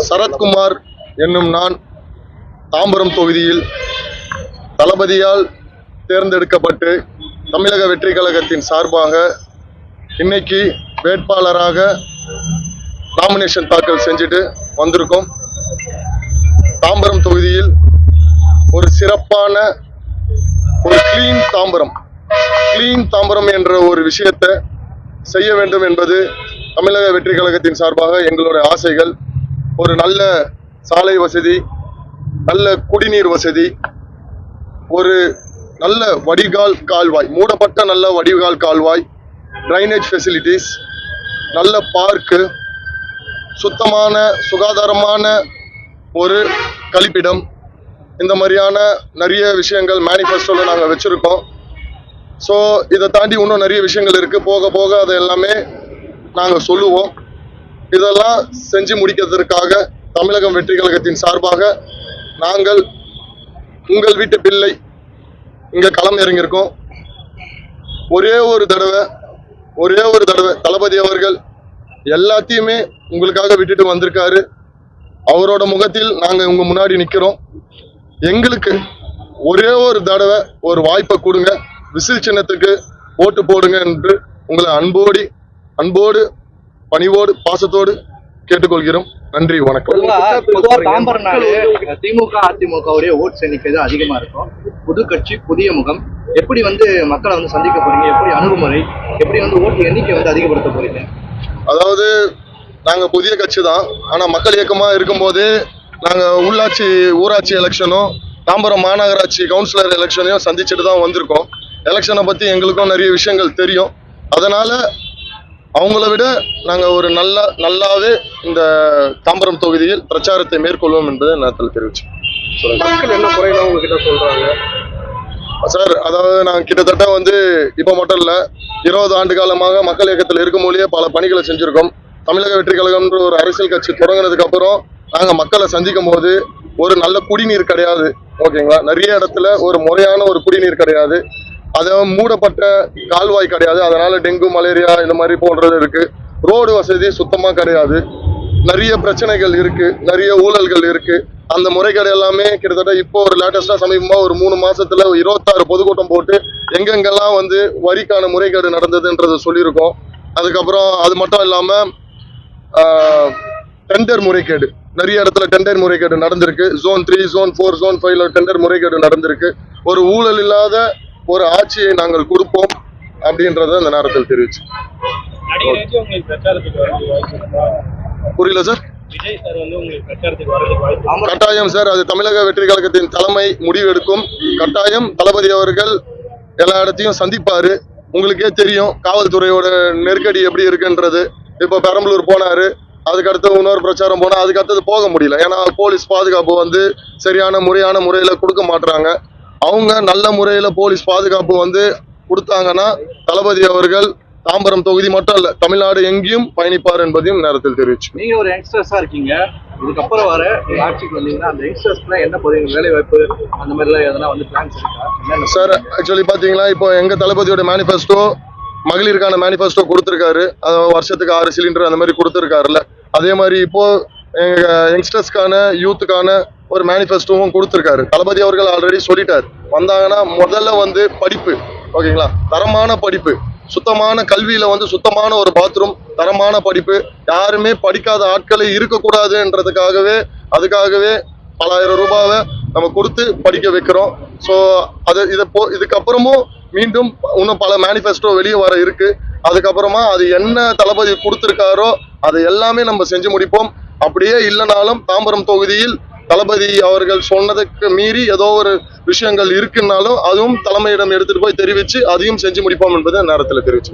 சரத்குமார் என்னும் நான் தாம்பரம் தொகுதியில் தளபதியால் தேர்ந்தெடுக்கப்பட்டு தமிழக வெற்றி கழகத்தின் சார்பாக இன்னைக்கு வேட்பாளராக நாமினேஷன் தாக்கல் செஞ்சுட்டு வந்திருக்கோம். தாம்பரம் தொகுதியில் ஒரு சிறப்பான ஒரு கிளீன் தாம்பரம் என்ற ஒரு விஷயத்தை செய்ய வேண்டும் என்பது தமிழக வெற்றி கழகத்தின் சார்பாக எங்களுடைய ஆசைகள். ஒரு நல்ல சாலை வசதி, நல்ல குடிநீர் வசதி, ஒரு நல்ல வடிகால் கால்வாய், மூடப்பட்ட நல்ல வடிகால் கால்வாய், ட்ரைனேஜ் ஃபெசிலிட்டிஸ், நல்ல பார்க்கு, சுத்தமான சுகாதாரமான ஒரு கழிப்பிடம், இந்த மாதிரியான நிறைய விஷயங்கள் மேனிஃபெஸ்டோவில் நாங்கள் வச்சுருக்கோம். ஸோ இதை தாண்டி இன்னும் நிறைய விஷயங்கள் இருக்குது. போக போக அதை எல்லாமே நாங்கள் சொல்லுவோம். இதெல்லாம் செஞ்சு முடிக்கிறதுக்காக தமிழகம் வெற்றி கழகத்தின் சார்பாக நாங்கள் உங்கள் வீட்டு பிள்ளை இங்கே களம் இறங்கியிருக்கோம். ஒரே ஒரு தடவை தளபதி அவர்கள் எல்லாத்தையுமே உங்களுக்காக விட்டுட்டு வந்திருக்காரு. அவரோட முகத்தில் நாங்கள் உங்க முன்னாடி நிற்கிறோம். எங்களுக்கு ஒரே ஒரு தடவை ஒரு வாய்ப்பை கொடுங்க, விசில் சின்னத்துக்கு ஓட்டு போடுங்க என்று உங்களை அன்போடு பணிவோடு பாசத்தோடு கேட்டுக்கொள்கிறோம். நன்றி, வணக்கம். திமுக அதிமுகவுடைய ஓட்ஸ் எண்ணிக்கை அதிகமா இருக்கும். புது கட்சி, புதிய முகம். எப்படி மக்களை சந்திக்க போறீங்க? எப்படி அணுகுமுறை, எப்படி ஓட்டு எண்ணிக்கை அதிகப்படுத்த போறீங்க? அதாவது நாங்க புதிய கட்சி தான், ஆனா மக்கள் இயக்கமா இருக்கும்போது நாங்க உள்ளாட்சி ஊராட்சி எலெக்ஷனும் தாம்பரம் மாநகராட்சி கவுன்சிலர் எலெக்ஷனையும் சந்திச்சுட்டு தான் வந்திருக்கோம். எலெக்ஷனை பத்தி எங்களுக்கும் நிறைய விஷயங்கள் தெரியும். அதனால அவங்கள விட நாங்கள் ஒரு நல்லாவே இந்த தாம்பரம் தொகுதியில் பிரச்சாரத்தை மேற்கொள்வோம் என்பதை நேரத்தில் தெரிவிச்சோம். என்ன குறையெல்லாம் உங்ககிட்ட சொல்றாங்க சார்? அதாவது நாங்கள் கிட்டத்தட்ட இப்போ மட்டும் இல்லை, 20 ஆண்டு காலமாக மக்கள் இயக்கத்தில் இருக்கும் போதே பல பணிகளை செஞ்சிருக்கோம். தமிழக வெற்றி கழகம்ன்ற ஒரு அரசியல் கட்சி தொடங்கினதுக்கு அப்புறம் நாங்கள் மக்களை சந்திக்கும் போது ஒரு நல்ல குடிநீர் கிடையாது, ஓகேங்களா? நிறைய இடத்துல ஒரு முறையான ஒரு குடிநீர் கிடையாது, அதை மூடப்பட்ட கால்வாய் கிடையாது. அதனால டெங்கு, மலேரியா இந்த மாதிரி போன்றது இருக்கு. ரோடு வசதி சுத்தமா கிடையாது. நிறைய பிரச்சனைகள் இருக்கு, நிறைய ஊழல்கள் இருக்கு. அந்த முறைகேடு எல்லாமே கிட்டத்தட்ட இப்போ ஒரு லேட்டஸ்டா சமீபமா ஒரு 3 மாசத்துல 26 பொதுக்கூட்டம் போட்டு எங்கெங்கெல்லாம் வரிக்கான முறைகேடு நடந்ததுன்றதை சொல்லியிருக்கோம். அதுக்கப்புறம் அது மட்டும் இல்லாம டெண்டர் முறைகேடு, நிறைய இடத்துல டெண்டர் முறைகேடு நடந்திருக்கு. Zone 3, Zone 4, Zone 5 டெண்டர் முறைகேடு நடந்திருக்கு. ஒரு ஊழல் இல்லாத ஒரு ஆட்சியை நாங்கள் கொடுப்போம் அப்படின்றத இந்த நேரத்தில் தெரிவிச்சு. புரியல சார்? கட்டாயம் சார், அது தமிழக வெற்றி கழகத்தின் தலைமை முடிவெடுக்கும். கட்டாயம் தளபதி அவர்கள் எல்லா இடத்தையும் சந்திப்பாரு. உங்களுக்கே தெரியும் காவல்துறையோட நெருக்கடி எப்படி இருக்குன்றது. இப்போ பெரம்பலூர் போனாரு, அதுக்கடுத்து இன்னொரு பிரச்சாரம் போனா அதுக்கடுத்தது போக முடியல. ஏன்னா போலீஸ் பாதுகாப்பு சரியான முறையான முறையில கொடுக்க மாட்டாங்க. அவங்க நல்ல முறையில போலீஸ் பாதுகாப்பு கொடுத்தாங்கன்னா தளபதி அவர்கள் தாம்பரம் தொகுதி மட்டும் இல்ல, தமிழ்நாடு எங்கேயும் பயணிப்பார் என்பதையும் நேரத்தில் தெரிவிச்சு. நீங்க ஒரு யங்ஸ்டர்ஸா இருக்கீங்க, இதுக்கப்புறம் வர ஆட்சிக்கு வந்தீங்கன்னா அந்த யங்ஸ்டர்ஸ்லாம் என்ன போறீங்க? வேலை வாய்ப்பு அந்த மாதிரிலாம் எதனா பிளான்ஸ் இருக்கா சார்? ஆக்சுவலி பாத்தீங்கன்னா இப்போ எங்க தளபதியோட மேனிஃபெஸ்டோ மகளிருக்கான மேனிஃபெஸ்டோ கொடுத்துருக்காரு. வருஷத்துக்கு 6 சிலிண்டர் அந்த மாதிரி கொடுத்துருக்காருல்ல. அதே மாதிரி இப்போ எங்க யங்ஸ்டர்ஸ்க்கான யூத்துக்கான ஒரு மேனிஃபெஸ்டோவும் கொடுத்துருக்காரு. தளபதி அவர்கள் ஆல்ரெடி சொல்லிட்டாரு, வந்தாங்கன்னா முதல்ல படிப்பு, ஓகேங்களா? தரமான படிப்பு, சுத்தமான கல்வியில சுத்தமான ஒரு பாத்ரூம், தரமான படிப்பு, யாருமே படிக்காத ஆட்களே இருக்கக்கூடாதுன்றதுக்காகவே அதுக்காகவே பலாயிரம் ரூபாவை நம்ம கொடுத்து படிக்க வைக்கிறோம். ஸோ இதுக்கப்புறமும் மீண்டும் இன்னும் பல மேனிஃபெஸ்டோ வெளியே வர இருக்கு. அதுக்கப்புறமா அது என்ன தளபதி கொடுத்துருக்காரோ அதை எல்லாமே நம்ம செஞ்சு முடிப்போம். அப்படியே இல்லைனாலும் தாம்பரம் தொகுதியில் தளபதி அவர்கள் சொன்னதுக்கு மீறி ஏதோ ஒரு விஷயங்கள் இருக்குன்னாலும் அதுவும் தலைமையிடம் எடுத்துட்டு போய் தெரிவிச்சு அதையும் செஞ்சு முடிப்போம் என்பதை நேரத்தில் தெரிவிச்சு.